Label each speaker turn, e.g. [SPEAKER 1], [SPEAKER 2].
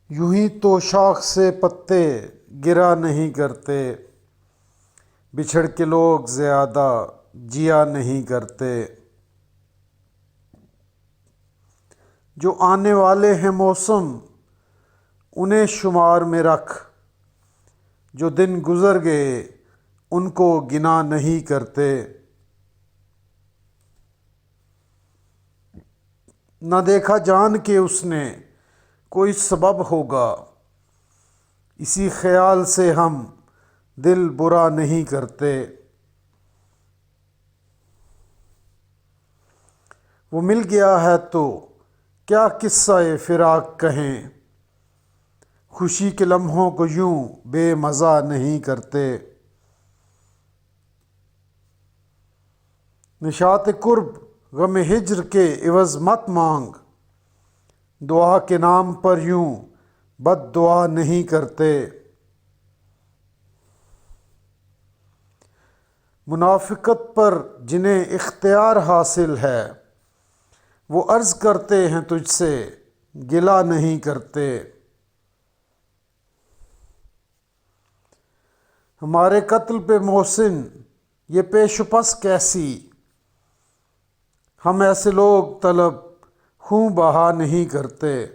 [SPEAKER 1] یوں ہی تو شاخ سے پتے گرا نہیں کرتے، بچھڑ کے لوگ زیادہ جیا نہیں کرتے۔ جو آنے والے ہیں موسم انہیں شمار میں رکھ، جو دن گزر گئے ان کو گنا نہیں کرتے۔ نہ دیکھا جان کے اس نے کوئی سبب ہوگا، اسی خیال سے ہم دل برا نہیں کرتے۔ وہ مل گیا ہے تو کیا قصہ فراق کہیں، خوشی کے لمحوں کو یوں بے مزہ نہیں کرتے۔ نشاط قرب غم ہجر کے عوض مت مانگ، دعا کے نام پر یوں بد دعا نہیں کرتے۔ منافقت پر جنہیں اختیار حاصل ہے وہ عرض کرتے ہیں تجھ سے گلہ نہیں کرتے۔ ہمارے قتل پہ محسن یہ پیش و پس کیسی، ہم ایسے لوگ طلب خوں بہا نہیں کرتے۔